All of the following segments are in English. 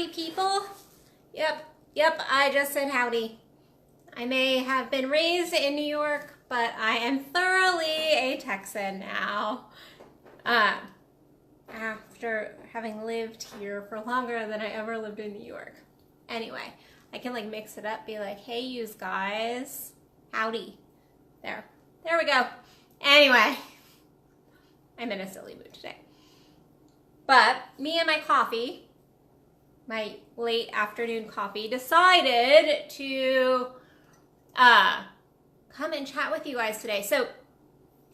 howdy, people. Yep, I just said howdy. I may have been raised in New York, but I am thoroughly a Texan now. After having lived here for longer than I ever lived in New York. Anyway, I can like mix it up, be like, hey, yous guys, howdy. There we go. Anyway, I'm in a silly mood today. But me and my coffee, my late afternoon coffee, decided to come and chat with you guys today. So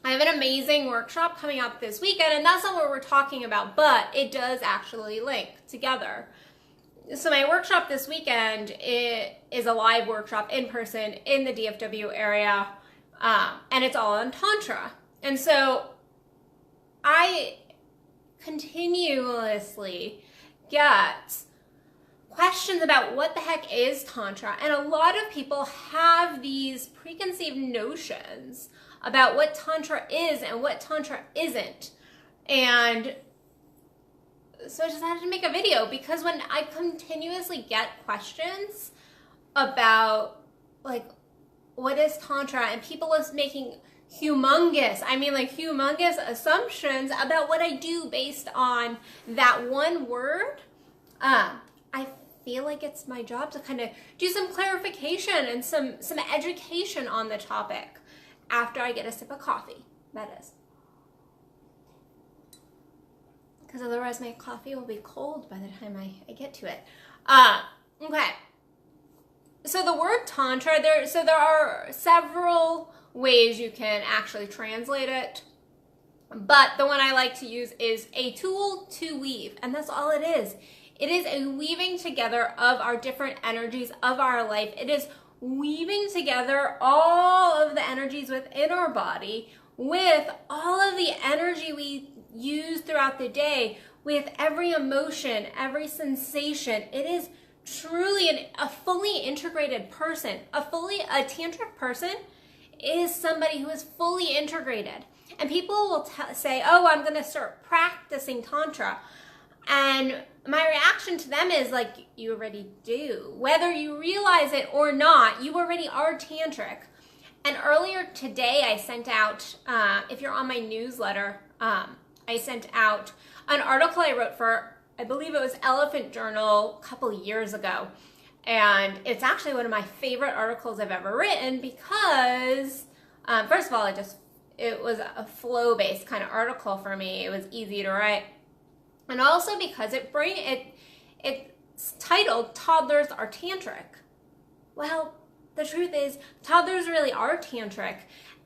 I have an amazing workshop coming up this weekend, and that's not what we're talking about, but it does actually link together. So my workshop this weekend is a live workshop in person in the DFW area, and it's all on Tantra. And so I continuously get questions about what the heck is Tantra, and a lot of people have these preconceived notions about what Tantra is and what Tantra isn't. And so I decided to make a video because when I continuously get questions about like what is Tantra, and people is making humongous assumptions about what I do based on that one word, I feel like it's my job to kind of do some clarification and some education on the topic after I get a sip of coffee, that is. Because otherwise my coffee will be cold by the time I get to it. Okay. So the word Tantra, there are several ways you can actually translate it, but the one I like to use is a tool to weave, and that's all it is. It is a weaving together of our different energies of our life. It is weaving together all of the energies within our body with all of the energy we use throughout the day, with every emotion, every sensation. It is truly a fully integrated person. A tantric person is somebody who is fully integrated. And people will say, oh, I'm going to start practicing Tantra. And my reaction to them is like, you already do. Whether you realize it or not, you already are tantric. And earlier today, I sent out, if you're on my newsletter, I sent out an article I wrote for, I believe it was Elephant Journal a couple of years ago. And it's actually one of my favorite articles I've ever written because, first of all, it was a flow-based kind of article for me. It was easy to write. And also because it's titled Toddlers Are Tantric. Well, the truth is toddlers really are tantric.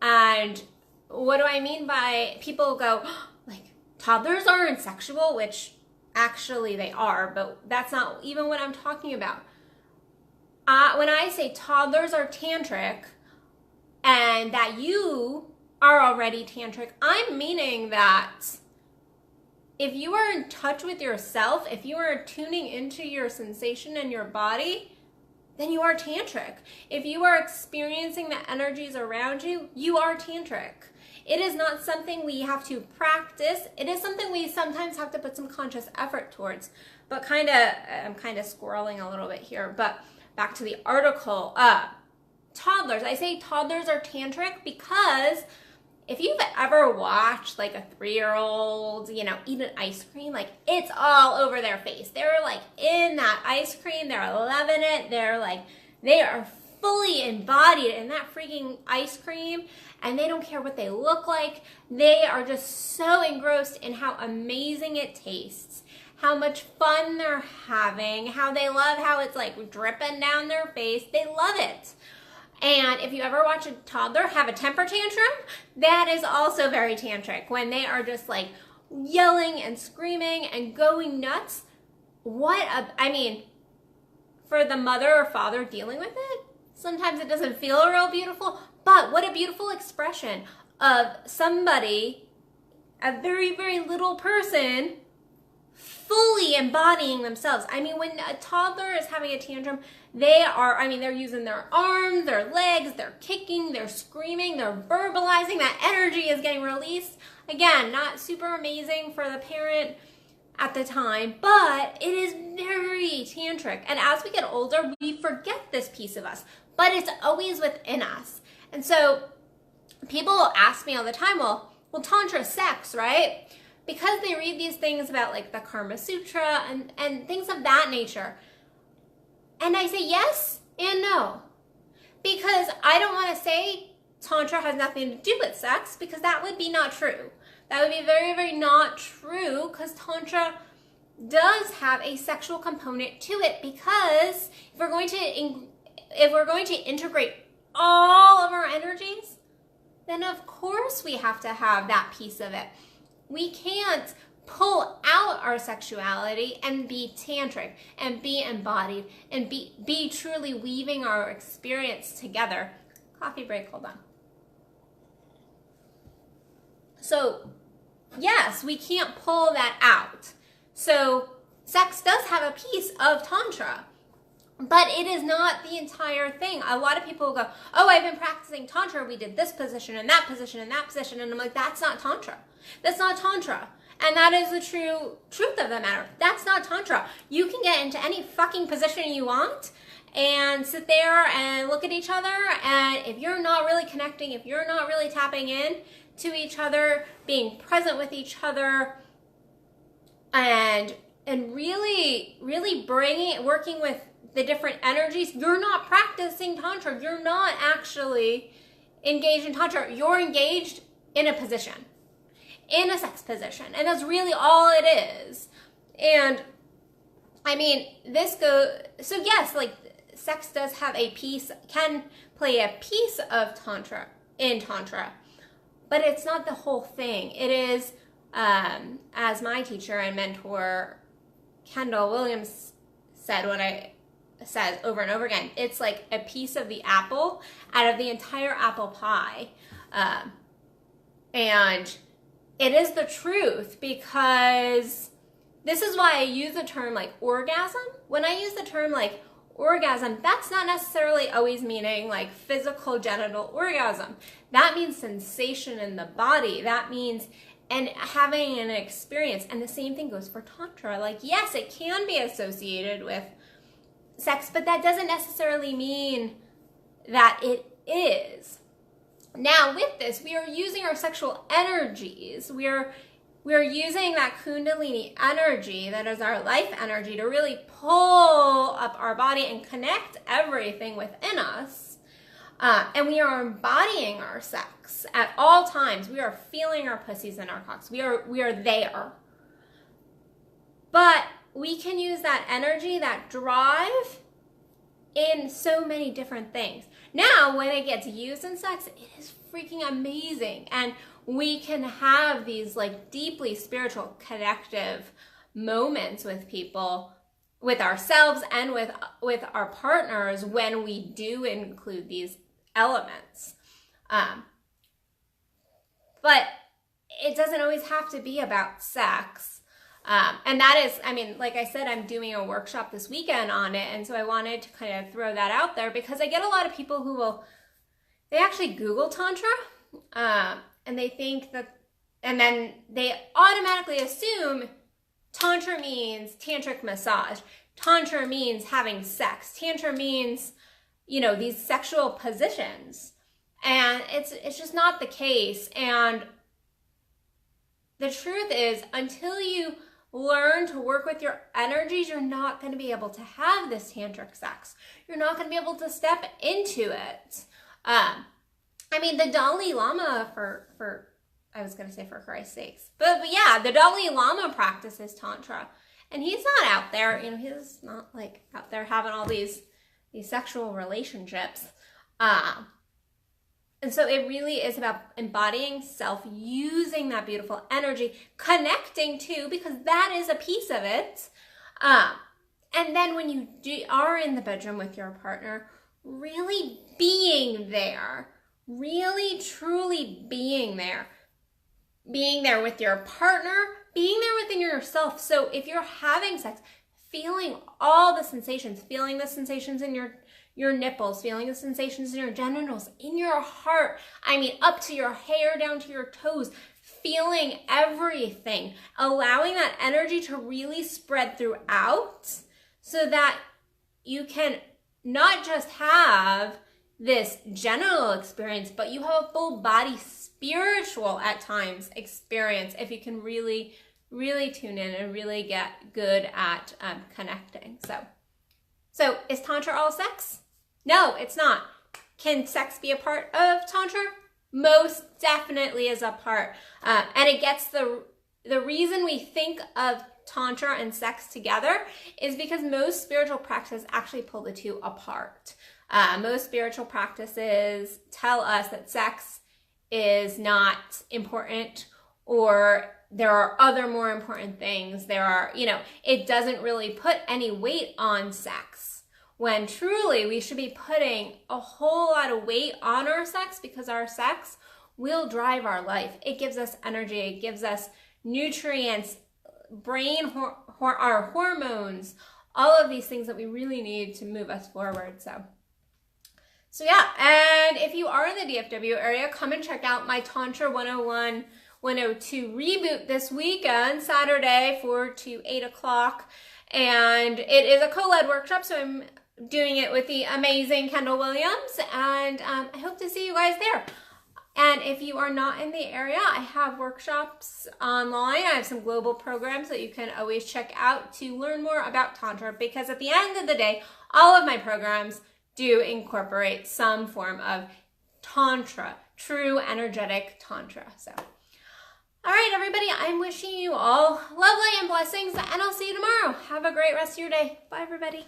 And what do I mean by people go, like, toddlers aren't sexual, which actually they are, but that's not even what I'm talking about. When I say toddlers are tantric and that you are already tantric, I'm meaning that if you are in touch with yourself, if you are tuning into your sensation and your body, then you are tantric. If you are experiencing the energies around you, you are tantric. It is not something we have to practice. It is something we sometimes have to put some conscious effort towards. But I'm kind of squirreling a little bit here, but back to the article. Toddlers, I say toddlers are tantric because if you've ever watched like a 3-year-old, eat an ice cream, like it's all over their face. They're like in that ice cream, they're loving it. They are fully embodied in that freaking ice cream, and they don't care what they look like. They are just so engrossed in how amazing it tastes, how much fun they're having, how they love how it's like dripping down their face. They love it. And if you ever watch a toddler have a temper tantrum, that is also very tantric. When they are just like yelling and screaming and going nuts. For the mother or father dealing with it, sometimes it doesn't feel real beautiful, but what a beautiful expression of somebody, a very, very little person, fully embodying themselves. When a toddler is having a tantrum, they're using their arms, their legs, they're kicking, they're screaming, they're verbalizing, that energy is getting released. Again, not super amazing for the parent at the time, but it is very, pre-tantric. And as we get older, we forget this piece of us, but it's always within us. And so people will ask me all the time, well, Tantra is sex, right? Because they read these things about like the Karma Sutra and things of that nature. And I say yes and no. Because I don't want to say Tantra has nothing to do with sex, because that would be not true. That would be very, very not true, because Tantra does have a sexual component to it, because if we're going to integrate all of our energies, then of course we have to have that piece of it. We can't pull out our sexuality and be tantric and be embodied and be truly weaving our experience together. Coffee break, hold on. So yes, we can't pull that out. So sex does have a piece of Tantra, but it is not the entire thing. A lot of people go, oh, I've been practicing Tantra. We did this position and that position and that position. And I'm like, that's not Tantra. That's not Tantra. And that is the true truth of the matter. That's not Tantra. You can get into any fucking position you want and sit there and look at each other. And if you're not really connecting, if you're not really tapping in to each other, being present with each other, and really, really working with the different energies, you're not practicing Tantra. You're not actually engaged in Tantra. You're engaged in a position, in a sex position. And that's really all it is. And I mean, so yes, like sex does have a piece, can play a piece of Tantra in Tantra, but it's not the whole thing. It is, as my teacher and mentor, Kendall Williams, says over and over again, it's like a piece of the apple out of the entire apple pie. And it is the truth, because this is why I use the term like orgasm. When I use the term like orgasm, that's not necessarily always meaning like physical genital orgasm. That means sensation in the body. That means and having an experience. And the same thing goes for Tantra. Like, yes, it can be associated with sex, but that doesn't necessarily mean that it is. Now, with this, we are using our sexual energies. We're using that Kundalini energy, that is our life energy, to really pull up our body and connect everything within us. And we are embodying our sex at all times. We are feeling our pussies and our cocks. We are there. But we can use that energy, that drive, in so many different things. Now, when it gets used in sex, it is freaking amazing. And we can have these like deeply spiritual connective moments with people, with ourselves and with our partners, when we do include these elements. But it doesn't always have to be about sex. And that is, I mean, like I said, I'm doing a workshop this weekend on it. And so I wanted to kind of throw that out there, because I get a lot of people who they actually Google Tantra, and they think that, and then they automatically assume Tantra means tantric massage. Tantra means having sex. Tantra means, these sexual positions. And it's just not the case. And the truth is, until you learn to work with your energies, you're not going to be able to have this tantric sex. You're not going to be able to step into it. I mean, the Dalai Lama, for I was going to say for Christ's sakes, but yeah, the Dalai Lama practices Tantra, and he's not out there, he's not like out there having all these sexual relationships. And so it really is about embodying self, using that beautiful energy, connecting to, because that is a piece of it. And then when you are in the bedroom with your partner, really being there, really truly being there with your partner, being there within yourself. So if you're having sex, feeling all the sensations, feeling the sensations in your nipples, feeling the sensations in your genitals, in your heart, I mean, up to your hair, down to your toes, feeling everything, allowing that energy to really spread throughout, so that you can not just have this genital experience, but you have a full body spiritual at times experience if you can really, really tune in and really get good at connecting. So is Tantra all sex? No, it's not. Can sex be a part of Tantra? Most definitely is a part. And it gets the reason we think of Tantra and sex together is because most spiritual practices actually pull the two apart. Most spiritual practices tell us that sex is not important, or there are other more important things. There are, it doesn't really put any weight on sex, when truly we should be putting a whole lot of weight on our sex, because our sex will drive our life. It gives us energy. It gives us nutrients, brain, our hormones, all of these things that we really need to move us forward. So yeah, and if you are in the DFW area, come and check out my Tantra 101, 102 reboot this weekend, Saturday 4 to 8 o'clock. And it is a co-led workshop, so I'm doing it with the amazing Kendall Williams, and I hope to see you guys there. And if you are not in the area, I have workshops online. I have some global programs that you can always check out to learn more about Tantra, because at the end of the day, all of my programs do incorporate some form of Tantra, true energetic Tantra. So, all right, everybody, I'm wishing you all lovely and blessings, and I'll see you tomorrow. Have a great rest of your day. Bye, everybody.